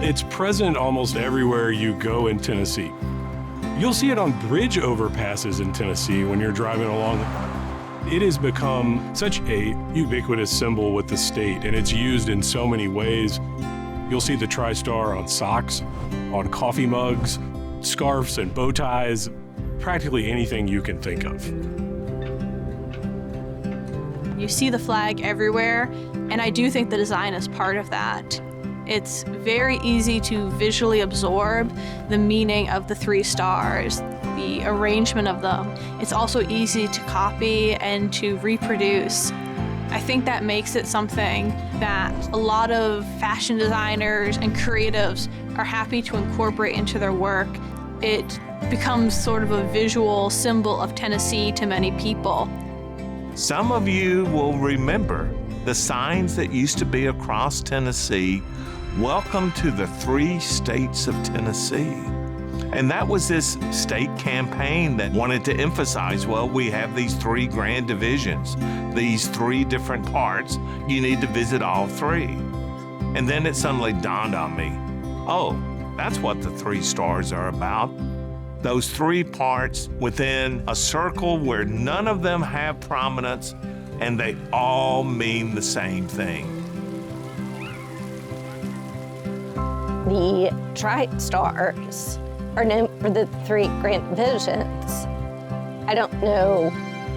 it's present almost everywhere you go in Tennessee. You'll see it on bridge overpasses in Tennessee when you're driving along. It has become such a ubiquitous symbol with the state, and it's used in so many ways. You'll see the TriStar on socks, on coffee mugs, scarves and bow ties, practically anything you can think of. You see the flag everywhere, and I do think the design is part of that. It's very easy to visually absorb the meaning of the 3 stars, the arrangement of them. It's also easy to copy and to reproduce. I think that makes it something that a lot of fashion designers and creatives are happy to incorporate into their work. It becomes sort of a visual symbol of Tennessee to many people. Some of you will remember the signs that used to be across Tennessee. Welcome to the 3 states of Tennessee. And that was this state campaign that wanted to emphasize, well, we have these 3 grand divisions, these 3 different parts. You need to visit all 3. And then it suddenly dawned on me, oh, that's what the 3 stars are about. Those 3 parts within a circle where none of them have prominence, and they all mean the same thing. The TriStars are known for the 3 grand divisions. I don't know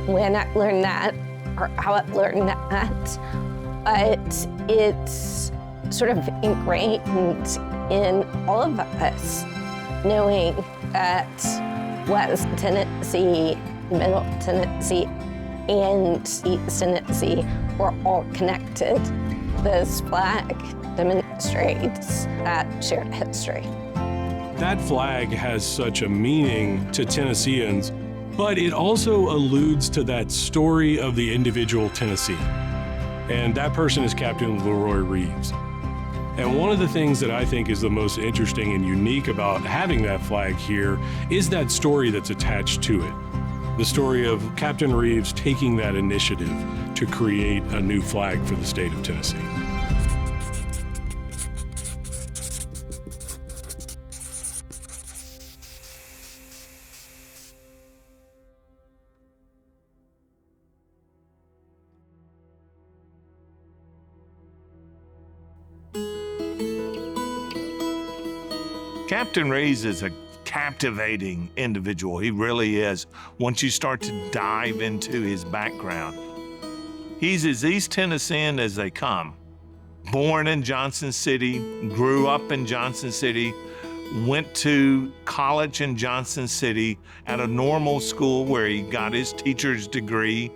when I learned that or how I learned that, but it's sort of ingrained in all of us, knowing that West Tennessee, Middle Tennessee, and East Tennessee were all connected. This flag demonstrates that shared history. That flag has such a meaning to Tennesseans, but it also alludes to that story of the individual Tennessean. And that person is Captain Roy Reeves. And one of the things that I think is the most interesting and unique about having that flag here is that story that's attached to it. The story of Captain Reeves taking that initiative to create a new flag for the state of Tennessee. Captain Reeves is a captivating individual. He really is. Once you start to dive into his background, he's as East Tennessean as they come. Born in Johnson City, grew up in Johnson City, went to college in Johnson City at a normal school where he got his teacher's degree,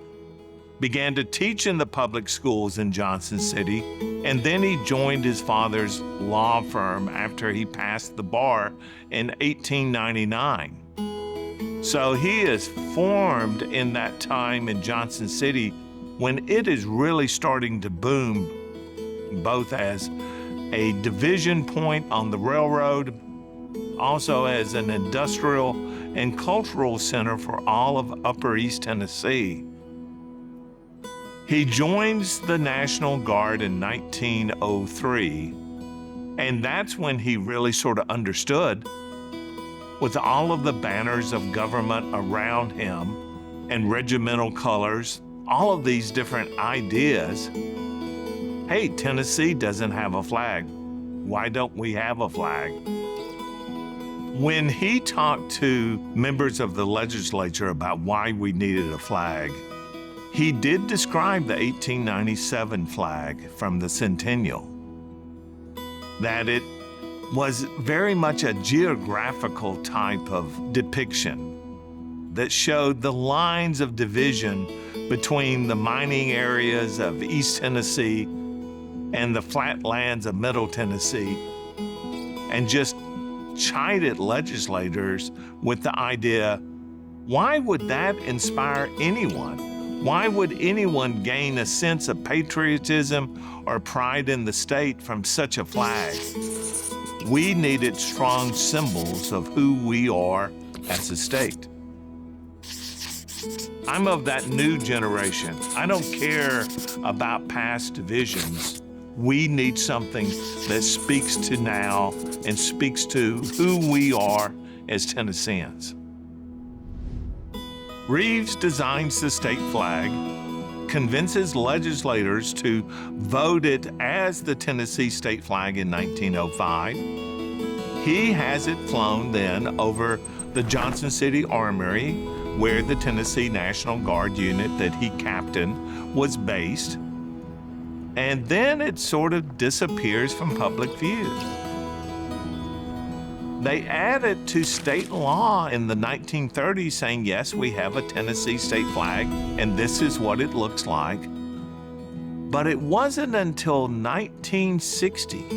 began to teach in the public schools in Johnson City, and then he joined his father's law firm after he passed the bar in 1899. So he is formed in that time in Johnson City when it is really starting to boom, both as a division point on the railroad, also as an industrial and cultural center for all of Upper East Tennessee. He joins the National Guard in 1903, and that's when he really sort of understood, with all of the banners of government around him and regimental colors, all of these different ideas. Hey, Tennessee doesn't have a flag. Why don't we have a flag? When he talked to members of the legislature about why we needed a flag, he did describe the 1897 flag from the Centennial, that it was very much a geographical type of depiction that showed the lines of division between the mining areas of East Tennessee and the flatlands of Middle Tennessee, and just chided legislators with the idea, why would that inspire anyone? Why would anyone gain a sense of patriotism or pride in the state from such a flag? We needed strong symbols of who we are as a state. I'm of that new generation. I don't care about past divisions. We need something that speaks to now and speaks to who we are as Tennesseans. Reeves designs the state flag, convinces legislators to vote it as the Tennessee state flag in 1905. He has it flown then over the Johnson City Armory, where the Tennessee National Guard unit that he captained was based. And then it sort of disappears from public view. They added to state law in the 1930s saying, yes, we have a Tennessee state flag, and this is what it looks like. But it wasn't until 1960,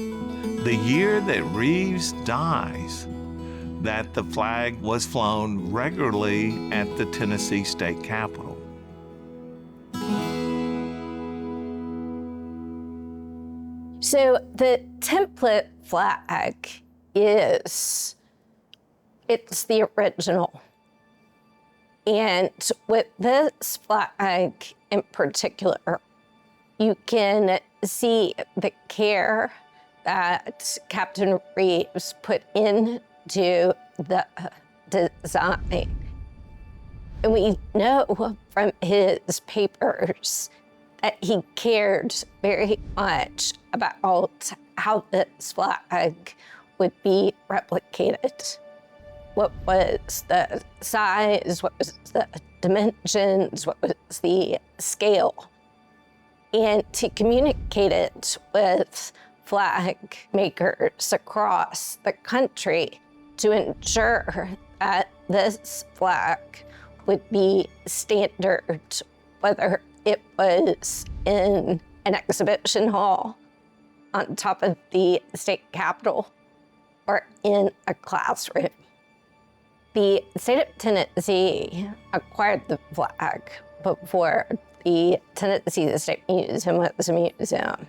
the year that Reeves dies, that the flag was flown regularly at the Tennessee state capitol. So the template flag it's the original. And with this flag in particular, you can see the care that Captain Reeves put into the design. And we know from his papers that he cared very much about how this flag would be replicated. What was the size, what was the dimensions, what was the scale? And to communicate it with flag makers across the country to ensure that this flag would be standard, whether it was in an exhibition hall on top of the state capitol or in a classroom. The state of Tennessee acquired the flag before the Tennessee State Museum was a museum.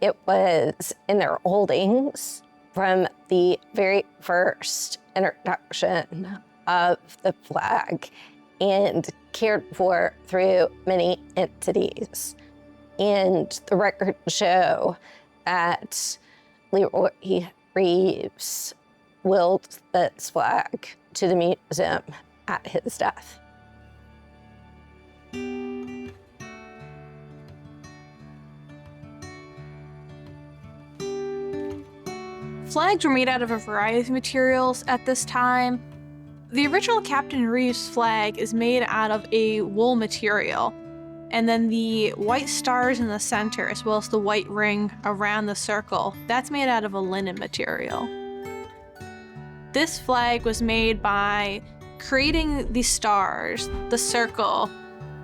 It was in their holdings from the very first introduction of the flag and cared for through many entities. And the records show that Roy Reeves willed this flag to the museum at his death. Flags were made out of a variety of materials at this time. The original Captain Reeves flag is made out of a wool material, and then the white stars in the center, as well as the white ring around the circle, that's made out of a linen material. This flag was made by creating the stars, the circle,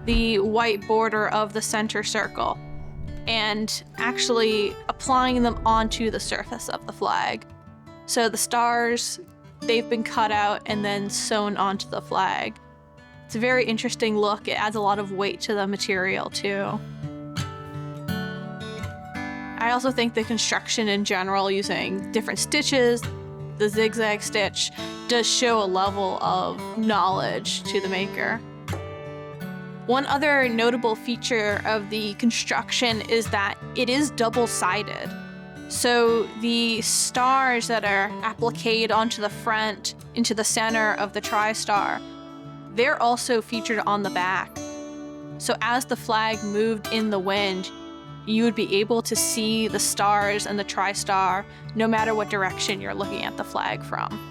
the white border of the center circle, and actually applying them onto the surface of the flag. So the stars, they've been cut out and then sewn onto the flag. It's a very interesting look. It adds a lot of weight to the material too. I also think the construction in general, using different stitches, the zigzag stitch, does show a level of knowledge to the maker. One other notable feature of the construction is that it is double-sided. So the stars that are appliqued onto the front, into the center of the TriStar, they're also featured on the back. So as the flag moved in the wind, you would be able to see the stars and the TriStar no matter what direction you're looking at the flag from.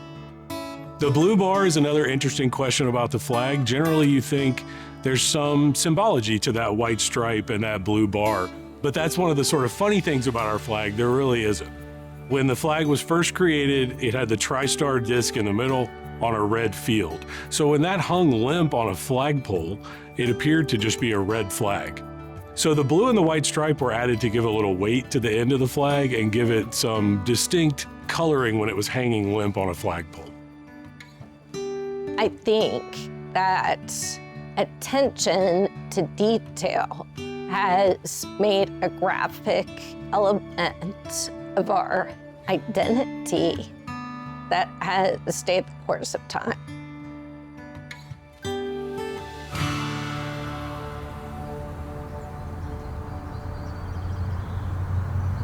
The blue bar is another interesting question about the flag. Generally, you think there's some symbology to that white stripe and that blue bar, but that's one of the sort of funny things about our flag. There really isn't. When the flag was first created, it had the TriStar disc in the middle on a red field. So when that hung limp on a flagpole, it appeared to just be a red flag. So the blue and the white stripe were added to give a little weight to the end of the flag and give it some distinct coloring when it was hanging limp on a flagpole. I think that attention to detail has made a graphic element of our identity that has stayed the course of time.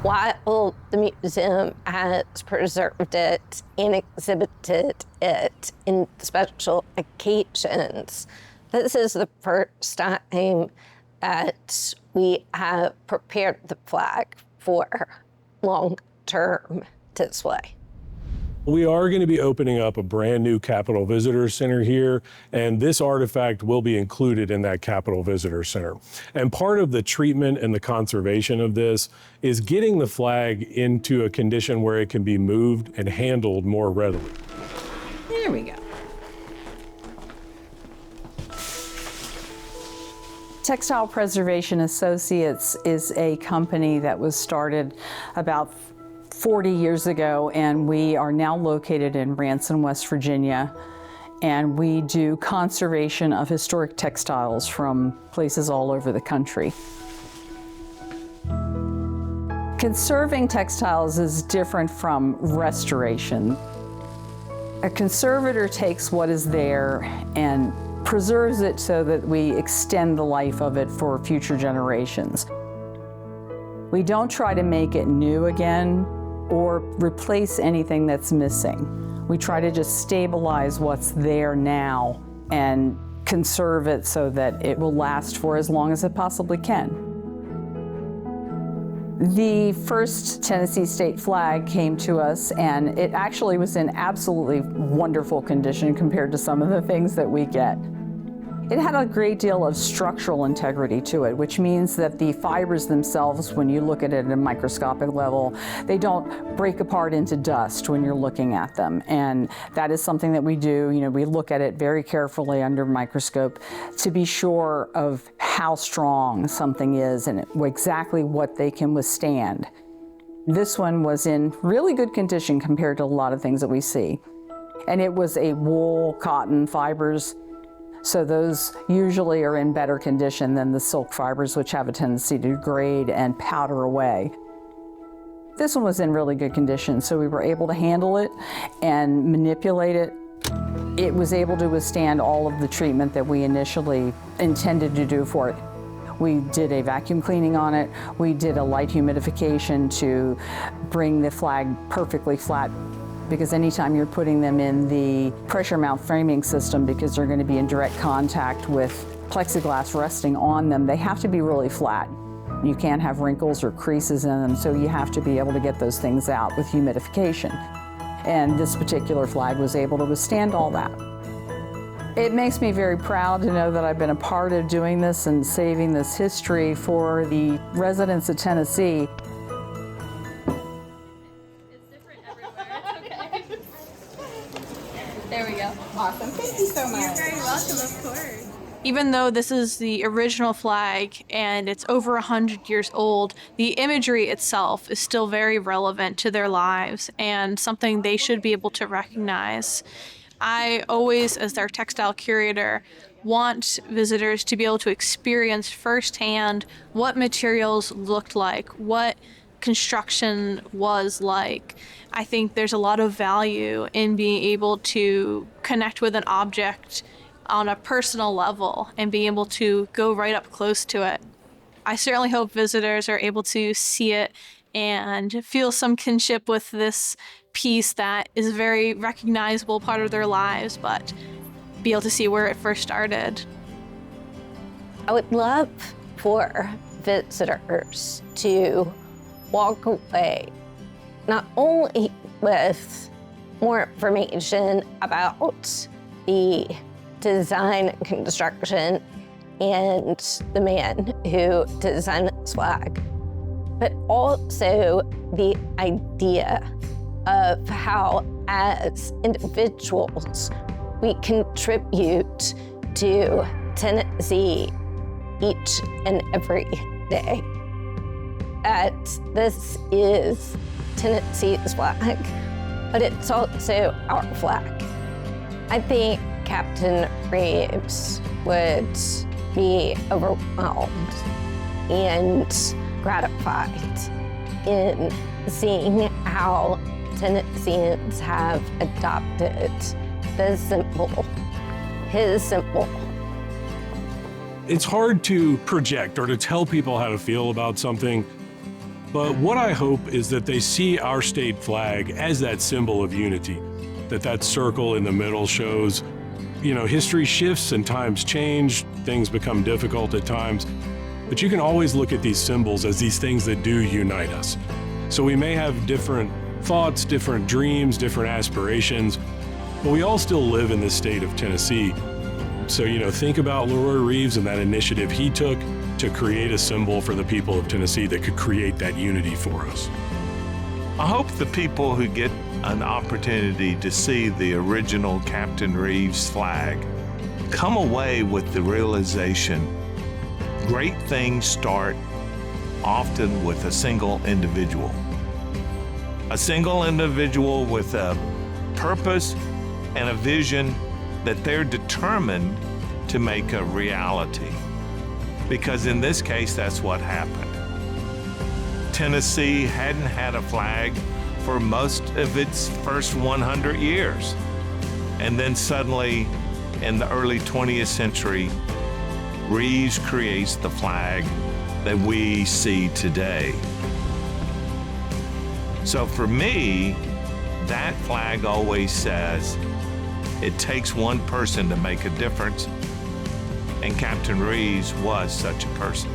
while the museum has preserved it and exhibited it in special occasions, this is the first time that we have prepared the flag for long-term display. We are going to be opening up a brand new Capitol Visitor Center here, and this artifact will be included in that Capitol Visitor Center. And part of the treatment and the conservation of this is getting the flag into a condition where it can be moved and handled more readily. There we go. Textile Preservation Associates is a company that was started about 40 years ago, and we are now located in Branson, West Virginia, and we do conservation of historic textiles from places all over the country. Conserving textiles is different from restoration. A conservator takes what is there and preserves it so that we extend the life of it for future generations. We don't try to make it new again or replace anything that's missing. We try to just stabilize what's there now and conserve it so that it will last for as long as it possibly can. The first Tennessee state flag came to us, and it actually was in absolutely wonderful condition compared to some of the things that we get. It had a great deal of structural integrity to it, which means that the fibers themselves, when you look at it at a microscopic level, they don't break apart into dust when you're looking at them. And that is something that we do. You know, we look at it very carefully under a microscope to be sure of how strong something is and exactly what they can withstand. This one was in really good condition compared to a lot of things that we see. And it was a wool, cotton fibers. So those usually are in better condition than the silk fibers, which have a tendency to degrade and powder away. This one was in really good condition, so we were able to handle it and manipulate it. It was able to withstand all of the treatment that we initially intended to do for it. We did a vacuum cleaning on it. We did a light humidification to bring the flag perfectly flat, because anytime you're putting them in the pressure mount framing system, because they're going to be in direct contact with plexiglass resting on them, they have to be really flat. You can't have wrinkles or creases in them, so you have to be able to get those things out with humidification. And this particular flag was able to withstand all that. It makes me very proud to know that I've been a part of doing this and saving this history for the residents of Tennessee. There we go. Awesome. Thank you so much. You're very welcome, of course. Even though this is the original flag and it's over 100 years old, the imagery itself is still very relevant to their lives and something they should be able to recognize. I always, as their textile curator, want visitors to be able to experience firsthand what materials looked like, what construction was like. I think there's a lot of value in being able to connect with an object on a personal level and being able to go right up close to it. I certainly hope visitors are able to see it and feel some kinship with this piece that is a very recognizable part of their lives, but be able to see where it first started. I would love for visitors to walk away not only with more information about the design and construction and the man who designed this flag, but also the idea of how, as individuals, we contribute to Tennessee each and every day. That this is Tennessee's flag, but it's also our flag. I think Captain Reeves would be overwhelmed and gratified in seeing how Tennesseans have adopted the symbol, his symbol. It's hard to project or to tell people how to feel about something. But what I hope is that they see our state flag as that symbol of unity, that circle in the middle shows, history shifts and times change, things become difficult at times, but you can always look at these symbols as these things that do unite us. So we may have different thoughts, different dreams, different aspirations, but we all still live in the state of Tennessee. So, think about Roy Reeves and that initiative he took to create a symbol for the people of Tennessee that could create that unity for us. I hope the people who get an opportunity to see the original Captain Reeves flag come away with the realization great things start often with a single individual. A single individual with a purpose and a vision that they're determined to make a reality. Because in this case, that's what happened. Tennessee hadn't had a flag for most of its first 100 years. And then suddenly, in the early 20th century, Reeves creates the flag that we see today. So for me, that flag always says, it takes one person to make a difference, and Captain Reeves was such a person.